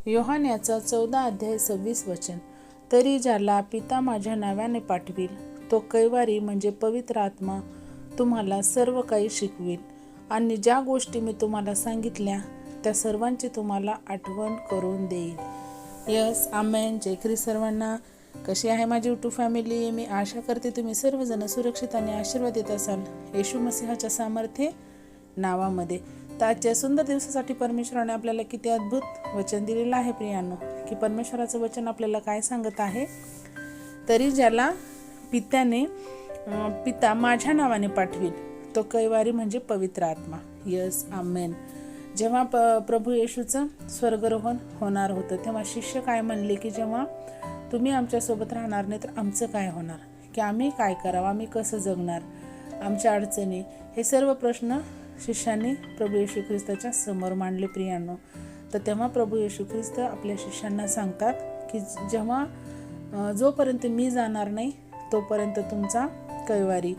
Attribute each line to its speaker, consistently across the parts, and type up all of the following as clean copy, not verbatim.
Speaker 1: योहान याचा 14 अध्याय 26 वचन. तरी ज्याला पिता माझ्या नावाने पाठवील तो कैवारी म्हणजे पवित्र आत्मा तुम्हाला सर्व काही शिकवेल आणि ज्या गोष्टी मी तुम्हाला सांगितल्या त्या सर्वांची तुम्हाला आठवण करून देईल. यस, आमेन. जय ख्रिस्त सर्वांना. कशी आहे माझी यूट्यूब फॅमिली? मी आशा करते तुम्ही सर्वजण सुरक्षित आणि आशीर्वादित असाल येशू मसीहाच्या सामर्थ्य नावामध्ये. तर आजच्या सुंदर दिवसासाठी परमेश्वराने आपल्याला किती अद्भुत वचन दिलेलं आहे प्रियांनो, की परमेश्वराचं वचन आपल्याला काय सांगत आहे. तरी ज्याला पिता माझ्या नावाने पाठवील तो कैवारी म्हणजे पवित्र आत्मा. यस, आमेन. जेव्हा प्रभू येशूचं स्वर्गारोहण होणार होतं तेव्हा शिष्य काय म्हणले, की जेव्हा तुम्ही आमच्यासोबत राहणार नाही तर आमचं काय होणार, की आम्ही काय करावं, आम्ही कसं जगणार, आमच्या अडचणी, हे सर्व प्रश्न शिष्यांनी प्रभू येशू ख्रिस्ताच्या समोर मांडले प्रियांनो. तर तेव्हा प्रभू येशू ख्रिस्त आपल्या शिष्यांना सांगतात, की जेव्हा जोपर्यंत मी जाणार नाही तोपर्यंत तुमचा कैवारी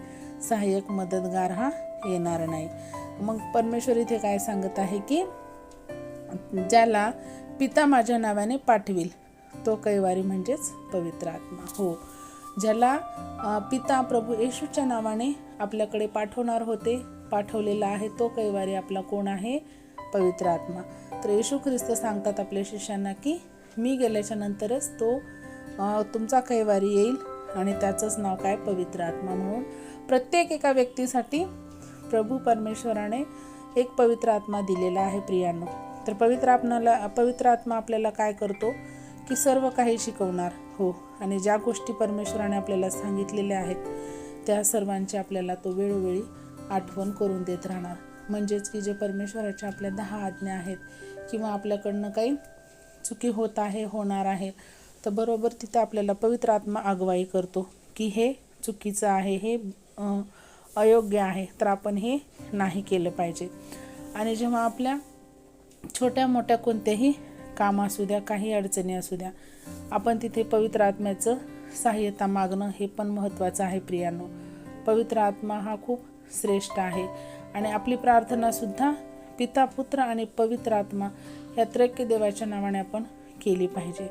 Speaker 1: सहाय्यक मदतगार हा येणार नाही. मग परमेश्वर इथे काय सांगत आहे, की ज्याला पिता माझ्या नावाने पाठवील तो कैवारी म्हणजेच पवित्र आत्मा. हो, ज्याला पिता प्रभू येशूच्या नावाने आपल्याकडे पाठवलेला आहे तो कैवारी आपला कोण आहे? पवित्र आत्मा. तर येशू ख्रिस्त सांगतात आपल्या शिष्यांना, की मी गेल्याच्या नंतरच तो तुमचा कैवारी येईल आणि त्याचंच नाव काय? पवित्र आत्मा. म्हणून प्रत्येक एका व्यक्तीसाठी प्रभू परमेश्वराने एक पवित्र आत्मा दिलेला आहे प्रियांनो. तर पवित्र आत्मा आपल्याला काय करतो, की सर्व काही शिकवणार. हो, आणि ज्या गोष्टी परमेश्वराने आपल्याला सांगितलेल्या आहेत त्या सर्वांची आपल्याला तो वेळोवेळी आठवण करून देत राहणार. म्हणजेच की जे परमेश्वराच्या आपल्या 10 आज्ञा आहेत किंवा आपल्याकडनं काही चुकी होणार आहे तर बरोबर तिथं आपल्याला पवित्र आत्मा अगुवाई करतो, की हे चुकीचं आहे, हे अयोग्य आहे, तर आपण हे नाही केलं पाहिजे. आणि जेव्हा आपल्या छोट्या मोठ्या कोणत्याही काम असू द्या, काही अडचणी असू द्या, आपण तिथे पवित्र आत्म्याचं सहाय्यता मागणं हे पण महत्त्वाचं आहे प्रियांनो. पवित्र आत्मा हा खूप श्रेष्ठ आहे आणि आपली प्रार्थनासुद्धा पिता, पुत्र आणि पवित्र आत्मा या त्रैक्य देवाच्या नावाने आपण केली पाहिजे.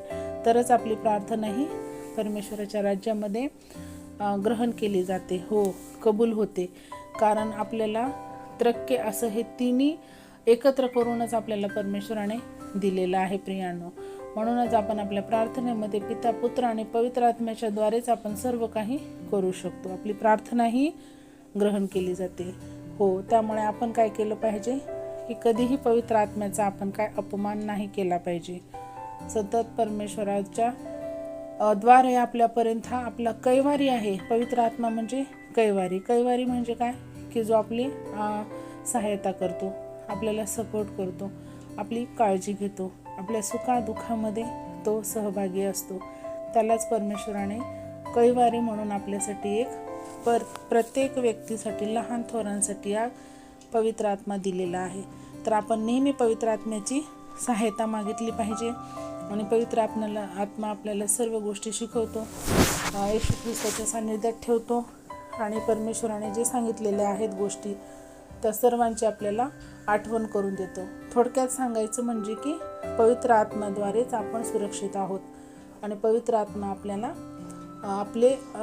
Speaker 1: तरच आपली प्रार्थना ही परमेश्वराच्या राज्यामध्ये ग्रहण केली जाते. हो, कबूल होते. कारण आपल्याला त्रैक्य असं हे तिन्ही एकत्र करूनच आपल्याला परमेश्वराने दिलेलं आहे प्रियांनो. म्हणूनच आपण आपल्या प्रार्थनेमध्ये पिता, पुत्र आणि पवित्र आत्म्याच्या द्वारेच आपण सर्व काही करू शकतो. आपली प्रार्थना ही ग्रहण केली जाते. हो, त्यामुळे आपण काय केलं पाहिजे, की कधीही पवित्र आत्म्याचा आपण काय अपमान नाही केला पाहिजे. सतत परमेश्वराच्या द्वारे आपल्यापर्यंत हा आपला कैवारी आहे. पवित्र आत्मा म्हणजे कैवारी म्हणजे काय, की जो आपली सहायता करतो, आपल्याला सपोर्ट करतो, आपली काळजी घेतो, आपल्या सुखादुःखामध्ये तो सहभागी असतो. त्यालाच परमेश्वराने कैवारी म्हणून आपल्यासाठी एक प्रत्येक व्यक्तीसाठी, लहान थोरांसाठी हा पवित्र आत्मा दिलेला आहे. तर आपण नेहमी पवित्र आत्म्याची सहायता मागितली पाहिजे आणि पवित्र आत्मा आपल्याला सर्व गोष्टी शिकवतो, येशू ख्रिस्ताच्या सान्निध्यात ठेवतो आणि परमेश्वराने जे सांगितलेले आहेत गोष्टी त्या सर्वांची आपल्याला आठवण करून देतो. थोडक्यात सांगायचं म्हणजे की पवित्र आत्म्याद्वारेच आपण सुरक्षित आहोत आणि पवित्र आत्मा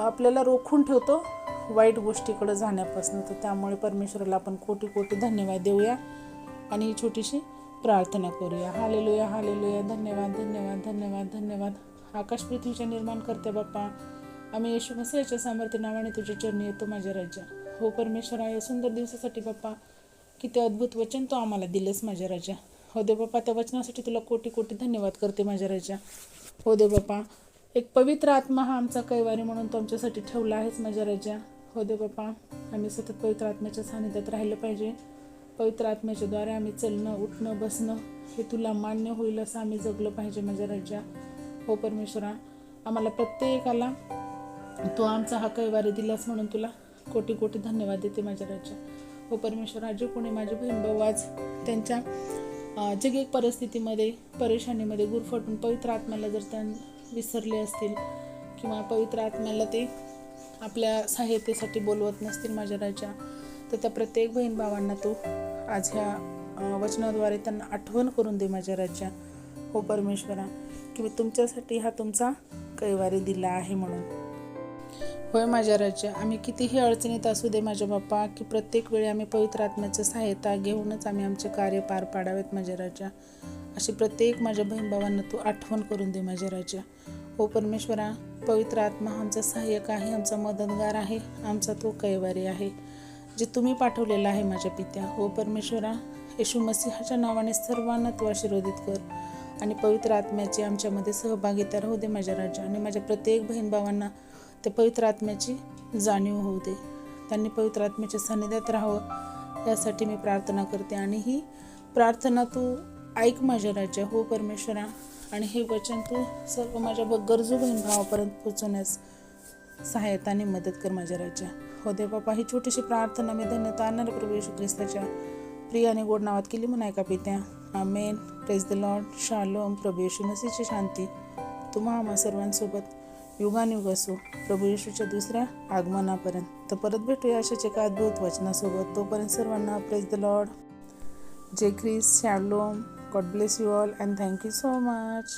Speaker 1: आपल्याला रोखून ठेवतो वाईट गोष्टीकडे जाण्यापासून. तर त्यामुळे परमेश्वराला आपण कोटी कोटी धन्यवाद देऊया आणि ही छोटीशी प्रार्थना करूया. Hallelujah, hallelujah. धन्यवाद, धन्यवाद, धन्यवाद, धन्यवाद. आकाश पृथ्वीचे निर्माण करते बाप्पा, आम्ही येशू मसीहाच्या सामर्थ्य नावाने तुझ्या चरणी येतो माझ्या राजा. हो परमेश्वरा, या सुंदर दिवसासाठी बाप्पा किती अद्भुत वचन तो आम्हाला दिलंस माझ्या राजा. हो दे बाप्पा, त्या वचनासाठी तुला कोटी कोटी धन्यवाद करते माझ्या राजा. हो दे बाप्पा, एक पवित्र आत्मा हा आमचा कैवारी म्हणून तो आमच्यासाठी ठेवला आहेच माझ्या राजा. हो दे बाप्पा, आम्ही सतत पवित्र आत्म्याच्या सानिध्यात राहिलं पाहिजे. पवित्र आत्म्याच्या द्वारे आम्ही चलणं, उठणं, बसणं हे तुला मान्य होईल असं आम्ही जगलं पाहिजे माझ्या राजा. हो परमेश्वरा, आम्हाला प्रत्येकाला तू आमचा हा कैवारी दिलास म्हणून तुला कोटी कोटी धन्यवाद देते माझ्या राजा. हो परमेश्वरा, जे कोणी माझे बहीण भाऊ आज त्यांच्या जगेक परिस्थितीमध्ये, परेशानीमध्ये गुरफटून पवित्र आत्म्याला जर त्या विसरले असतील किंवा पवित्र आत्म्याला ते आपल्या सहायतेसाठी बोलवत नसतील माझ्या राजा, तर त्या प्रत्येक बहीण भावांना तू आज ह्या वचनाद्वारे त्यांना आठवण करून दे माझ्या राजा. हो परमेश्वरा, की मी तुमच्यासाठी हा तुमचा कैवारी दिला आहे म्हणून. होय माझ्या राजा, आम्ही कितीही अडचणीत असू दे माझ्या बाप्पा, की प्रत्येक वेळी आम्ही पवित्र आत्म्याची सहायता घेऊनच आम्ही आमचे कार्य पार पाडावेत माझ्या राजा. अशी प्रत्येक माझ्या बहीण भावांना तू आठवण करून दे माझ्या राजा. हो परमेश्वरा, पवित्र आत्मा आमचा सहाय्यक आहे, आमचा मदतगार आहे, आमचा तो कैवारी आहे, जे तुम्ही पाठवलेला आहे माझ्या पित्या. हो परमेश्वरा, येशू मसीहाच्या नावाने सर्वांना तू आशीर्वादित कर आणि पवित्र आत्म्याची आमच्यामध्ये सहभागिता राहू दे माझ्या राजा. आणि माझ्या प्रत्येक बहीण भावांना ते पवित्र आत्म्याची जाणीव होऊ दे, त्यांनी पवित्र आत्म्याच्या सानिध्यात राहावं यासाठी मी प्रार्थना करते. आणि ही प्रार्थना तू ऐक माझ्या राजा. हो परमेश्वरा, आणि हे वचन तू सर्व माझ्या गरजू बहीण भावापर्यंत पोहोचवण्यास सहायताने मदत कर माझ्या राजा. हो दे बापा, ही छोटीशी प्रार्थना मी धन्यता आणणार प्रभू येशू ख्रिस्ताच्या प्रिय आणि गोड नावात केली म्हणा का पित्या. आमेन. Praise the Lord. शालोम. प्रभू येशू मसीहची शांती तुम्हा आम्हा सर्वांसोबत युगानुयुग असो, प्रभू येशूच्या दुसऱ्या आगमनापर्यंत. तर परत भेटूया अशाच एका अद्भुत वचनासोबत. तोपर्यंत सर्वांना प्रेज द लॉर्ड. जय ख्रिस्ट. शालोम. God bless you all and thank you so much.